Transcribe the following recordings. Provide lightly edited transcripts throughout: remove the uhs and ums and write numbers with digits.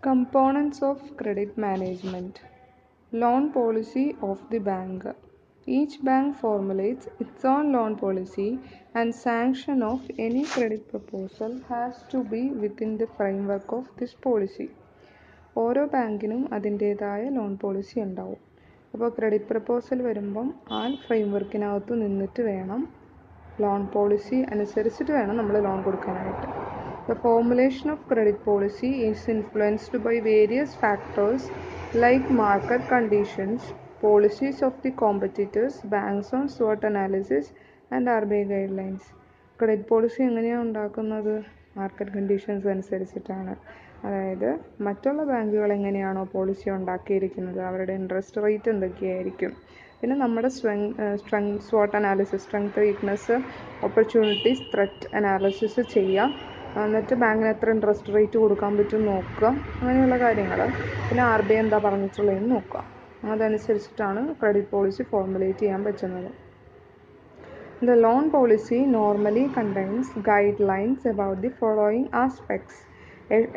Components of credit management. Loan policy of the bank. Each bank formulates its own loan policy, and sanction of any credit proposal has to be within the framework of this policy. ഓരോ ബാങ്കിനും അതിൻ്റേതായ loan policy ഉണ്ടാവും. അപ്പോൾ credit proposal വരുമ്പം ആ ഫ്രെയിംവർക്കിനകത്ത് നിന്നിട്ട് വേണം, loan policy അനുസരിച്ചിട്ട് വേണം നമ്മൾ ലോൺ കൊടുക്കാനായിട്ട്. The formulation of credit policy is influenced by various factors like market conditions, policies of the competitors, banks on SWOT analysis and RBI guidelines. Credit policy എങ്ങനെയാണ് ഉണ്ടാക്കുന്നത്? മാർക്കറ്റ് കണ്ടീഷൻസ് അനുസരിച്ചിട്ടാണ്. അതായത് മറ്റുള്ള ബാങ്കുകൾ എങ്ങനെയാണോ പോളിസി ഉണ്ടാക്കിയിരിക്കുന്നത്, അവരുടെ ഇൻട്രസ്റ്റ് റേറ്റ് എന്തൊക്കെയായിരിക്കും, പിന്നെ നമ്മുടെ SWOT analysis, strength, weakness, opportunities, threat analysis ചെയ്യാം. എന്നിട്ട് ബാങ്കിന് എത്ര ഇൻട്രസ്റ്റ് റേറ്റ് കൊടുക്കാൻ പറ്റും നോക്കുക, അങ്ങനെയുള്ള കാര്യങ്ങൾ. പിന്നെ RBI എന്താ പറഞ്ഞിട്ടുള്ളതെന്ന് നോക്കുക. അതനുസരിച്ചിട്ടാണ് ക്രെഡിറ്റ് പോളിസി ഫോർമുലേറ്റ് ചെയ്യാൻ പറ്റുന്നത്. The loan policy normally contains guidelines about the following aspects: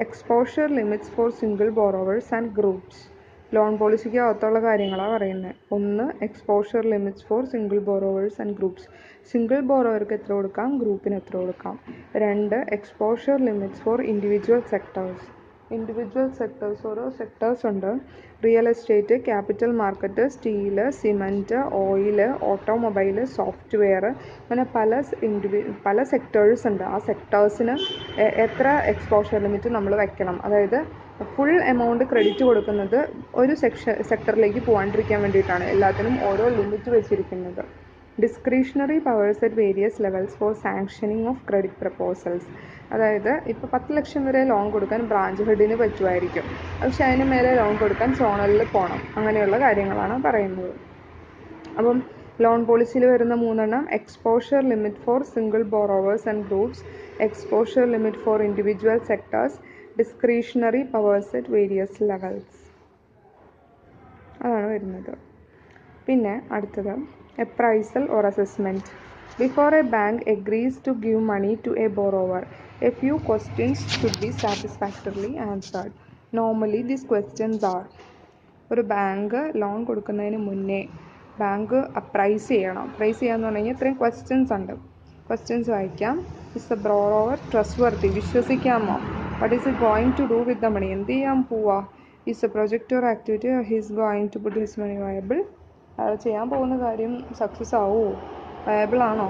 exposure limits for single borrowers and groups. Loan പോളിസിക്ക് അകത്തുള്ള കാര്യങ്ങളാണ് പറയുന്നത്. 1. Exposure limits for single borrowers and groups. Single ബോറോവർക്ക് എത്ര കൊടുക്കാം, ഗ്രൂപ്പിന് എത്ര കൊടുക്കാം. 2. Exposure limits for individual sectors. Individual sectors, ഓരോ സെക്ടേഴ്സ് ഉണ്ട്. Real estate, capital market, steel, cement, oil, automobile, software, അങ്ങനെ പല സെക്ടേഴ്സ് ഉണ്ട്. ആ സെക്ടേഴ്സിന് എത്ര എക്സ്പോഷർ ലിമിറ്റ് നമ്മൾ വെക്കണം. അതായത് ഫുൾ എമൗണ്ട് ക്രെഡിറ്റ് കൊടുക്കുന്നത് ഒരു സെക്ടറിലേക്ക് പോകാണ്ടിരിക്കാൻ വേണ്ടിയിട്ടാണ് എല്ലാത്തിനും ഓരോ ലിമിറ്റ് വെച്ചിരിക്കുന്നത്. Discretionary powers at various levels for sanctioning of credit proposals. അതായത് ഇപ്പോൾ 10 ലക്ഷം വരെ ലോൺ കൊടുക്കാൻ ബ്രാഞ്ച് ഹെഡിന് പറ്റുമായിരിക്കും, പക്ഷെ അതിന് മേലെ ലോൺ കൊടുക്കാൻ സോണലിൽ പോകണം. അങ്ങനെയുള്ള കാര്യങ്ങളാണ് പറയുന്നത്. അപ്പം ലോൺ പോളിസിയിൽ വരുന്ന 3 exposure limit for single borrowers and groups, exposure limit for individual sectors, discretionary powers at various levels, അതാണ് വരുന്നത്. പിന്നെ അടുത്തത് appraisal or assessment. Before a bank agrees to give money to a borrower, a few questions should be satisfactorily answered. Normally these questions are: ഒരു bank loan കൊടുക്കുന്നതിന് മുന്നേ bank appraise ചെയ്യണം. Appraise ചെയ്യാന്ന് പറഞ്ഞു കഴിഞ്ഞാൽ ഇത്രയും ക്വസ്റ്റ്യൻസ് ഉണ്ട്. ക്വസ്റ്റ്യൻസ് വായിക്കാം. Is the borrower trustworthy, വിശ്വസിക്കാമോ? What is it going to do with the money, എന്ത് ചെയ്യാൻ പോവാ? Is a project or activity he's going to put his money viable, അയാൾ ചെയ്യാൻ പോകുന്ന കാര്യം സക്സസ് ആവുമോ, വയബിൾ ആണോ,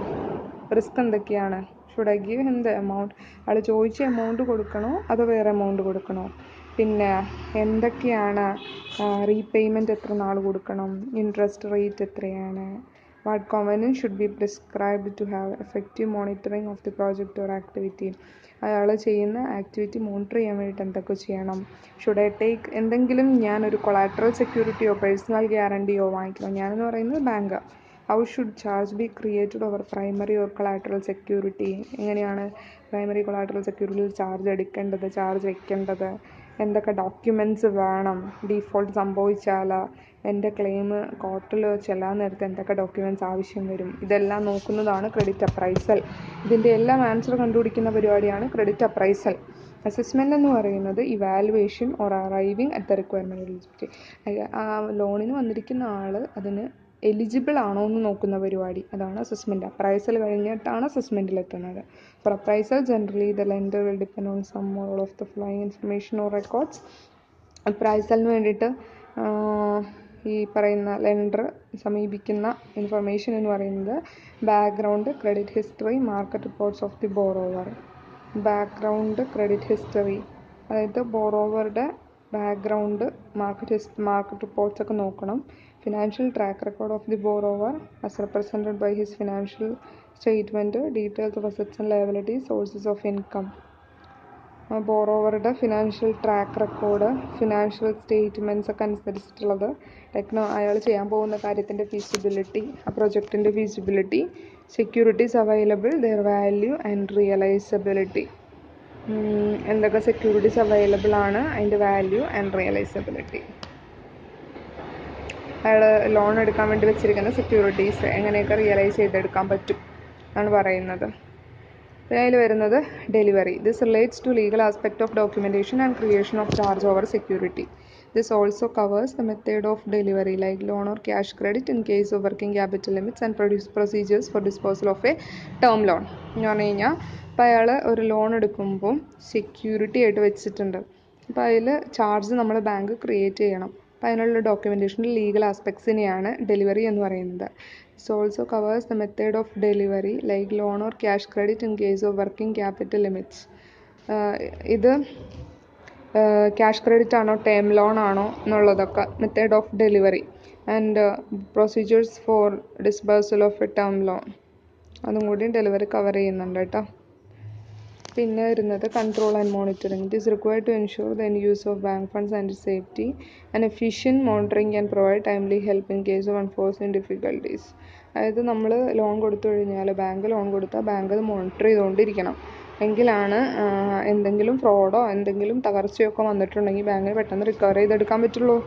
റിസ്ക് എന്തൊക്കെയാണ്, should I give him the amount, അയാൾ ചോദിച്ച എമൗണ്ട് കൊടുക്കണോ അതോ വേറെ എമൗണ്ട് കൊടുക്കണോ, പിന്നെ എന്തൊക്കെയാണ് റീപേയ്മെൻറ്റ്, എത്ര നാൾ കൊടുക്കണം, ഇൻട്രസ്റ്റ് റേറ്റ് എത്രയാണ്, what covenant should be prescribed to have effective monitoring of the project or activity, അയാൾ ചെയ്യുന്ന ആക്ടിവിറ്റി മോണിറ്റർ ചെയ്യാൻ വേണ്ടിയിട്ട് എന്തൊക്കെ ചെയ്യണം, ഷുഡ് ഐ ടേക്ക്, എന്തെങ്കിലും ഞാനൊരു കൊളാട്രൽ സെക്യൂരിറ്റിയോ പേഴ്സണൽ ഗ്യാരണ്ടിയോ വാങ്ങിക്കണം, ഞാനെന്ന് പറയുന്നത് bank. How should charge be created over primary or collateral security, എങ്ങനെയാണ് പ്രൈമറി കൊളാട്രൽ സെക്യൂരിറ്റിയിൽ ചാർജ് എടുക്കേണ്ടത്, ചാർജ് വെക്കേണ്ടത്, എന്തൊക്കെ ഡോക്യുമെൻറ്റ്സ് വേണം, ഡീഫോൾട്ട് സംഭവിച്ചാൽ എൻ്റെ ക്ലെയിം കോർട്ടിൽ ചെല്ലാൻ നേരത്തെ എന്തൊക്കെ ഡോക്യുമെൻറ്റ്സ് ആവശ്യം വരും, ഇതെല്ലാം നോക്കുന്നതാണ് ക്രെഡിറ്റ് അപ്രൈസൽ. ഇതിൻ്റെ എല്ലാം ആൻസർ കണ്ടുപിടിക്കുന്ന പരിപാടിയാണ് ക്രെഡിറ്റ് അപ്രൈസൽ. അസസ്മെൻ്റ് എന്ന് പറയുന്നത് evaluation or arriving at the requirement eligibility. ആ ലോണിന് വന്നിരിക്കുന്ന ആൾ അതിന് എലിജിബിൾ ആണോ എന്ന് നോക്കുന്ന പരിപാടി, അതാണ് അസസ്മെൻറ്റ്. അപ്രൈസൽ കഴിഞ്ഞിട്ടാണ് അസസ്മെൻറ്റിലെത്തുന്നത്. For appraisal generally the lender will depend on some all of the following information or records. അപ്രൈസലിന് വേണ്ടിയിട്ട് ഈ പറയുന്ന ലെൻഡർ സമീപിക്കുന്ന ഇൻഫർമേഷൻ എന്ന് പറയുന്നത് background, credit history, market reports of the borrower. Background, credit history, അതായത് ബോറോവറുടെ ബാക്ക്ഗ്രൗണ്ട്, മാർക്കറ്റ് റിപ്പോർട്ട്സ് ഒക്കെ നോക്കണം. Financial track record of the borrower as represented by his financial statement, details of assets and liabilities, sources of income. ബോറോവറുടെ financial track record, financial statements ഒക്കെ അനുസരിച്ചിട്ടുള്ളത്, അയാൾ ചെയ്യാൻ പോകുന്ന കാര്യത്തിൻ്റെ ഫീസിബിലിറ്റി, ആ പ്രൊജക്റ്റിൻ്റെ feasibility, securities available, their value and realisability. എന്തൊക്കെ സെക്യൂരിറ്റീസ് അവൈലബിൾ ആണ്, അതിൻ്റെ വാല്യൂ ആൻഡ് റിയലൈസബിലിറ്റി. അയാൾ ലോൺ എടുക്കാൻ വേണ്ടി വെച്ചിരിക്കുന്ന സെക്യൂരിറ്റീസ് എങ്ങനെയൊക്കെ റിയലൈസ് ചെയ്തെടുക്കാൻ പറ്റും എന്നാണ് പറയുന്നത്. പിന്നെ അതിൽ വരുന്നത് delivery. This relates to legal aspect of documentation and creation of charge over security. This also covers the method of delivery like loan or cash credit in case of working capital limits and procedures for disposal of a term loan. എന്ന് പറഞ്ഞു കഴിഞ്ഞാൽ അപ്പോൾ അയാൾ ഒരു loan എടുക്കുമ്പോൾ security ആയിട്ട് വെച്ചിട്ടുണ്ട്. അപ്പോൾ അതിൽ ചാർജ് നമ്മൾ ബാങ്ക് ക്രിയേറ്റ് ചെയ്യണം. അപ്പോൾ അതിനുള്ള ഡോക്യുമെൻറ്റേഷൻ്റെ ലീഗൽ ആസ്പെക്ട്സിനെയാണ് ഡെലിവറി എന്ന് പറയുന്നത്. This also covers the method of delivery like loan or cash credit in case of working capital limits. ഇത് ക്യാഷ് ക്രെഡിറ്റ് ആണോ ടേം ലോൺ ആണോ എന്നുള്ളതൊക്കെ method of delivery and procedures for disbursal of a term loan അതും കൂടി delivery cover ചെയ്യുന്നുണ്ട് കേട്ടോ. പിന്നെ വരുന്നത് control and monitoring. It is required to ensure the use of bank funds and safety and efficient monitoring and provide timely help in case of unforeseen difficulties. അതായത് നമ്മൾ loan കൊടുത്തു കഴിഞ്ഞാൽ ബാങ്ക് ലോൺ കൊടുത്താൽ bank അത് monitor ചെയ്തുകൊണ്ടിരിക്കണം. എങ്കിലാണ് എന്തെങ്കിലും ഫ്രോഡോ എന്തെങ്കിലും തകർച്ചയൊക്കെ വന്നിട്ടുണ്ടെങ്കിൽ ബാങ്കിന് പെട്ടെന്ന് റിക്കവർ ചെയ്തെടുക്കാൻ പറ്റുള്ളൂ.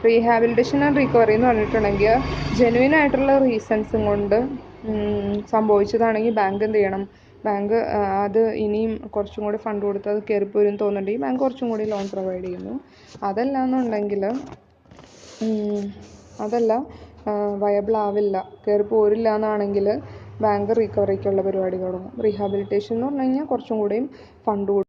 റീഹാബിലിറ്റേഷൻ ആൻഡ് റിക്കവറി എന്ന് പറഞ്ഞിട്ടുണ്ടെങ്കിൽ ജെന്യുവൻ ആയിട്ടുള്ള റീസൺസും കൊണ്ട് സംഭവിച്ചതാണെങ്കിൽ ബാങ്ക് എന്ത് ചെയ്യണം, ബാങ്ക് അത് ഇനിയും കുറച്ചും കൂടി ഫണ്ട് കൊടുത്ത് അത് കയറിപ്പോരും തോന്നുന്നുണ്ടെങ്കിൽ ബാങ്ക് കുറച്ചും കൂടി ലോൺ പ്രൊവൈഡ് ചെയ്യുന്നു. അതല്ല വയബിൾ ആവില്ല, കയറി പോരില്ല എന്നാണെങ്കിൽ ബാങ്ക് റീകവറിക്കുള്ള പരിപാടി തുടങ്ങും. റീഹാബിലിറ്റേഷൻ എന്ന് പറഞ്ഞു കഴിഞ്ഞാൽ കുറച്ചും കൂടിയും ഫണ്ട്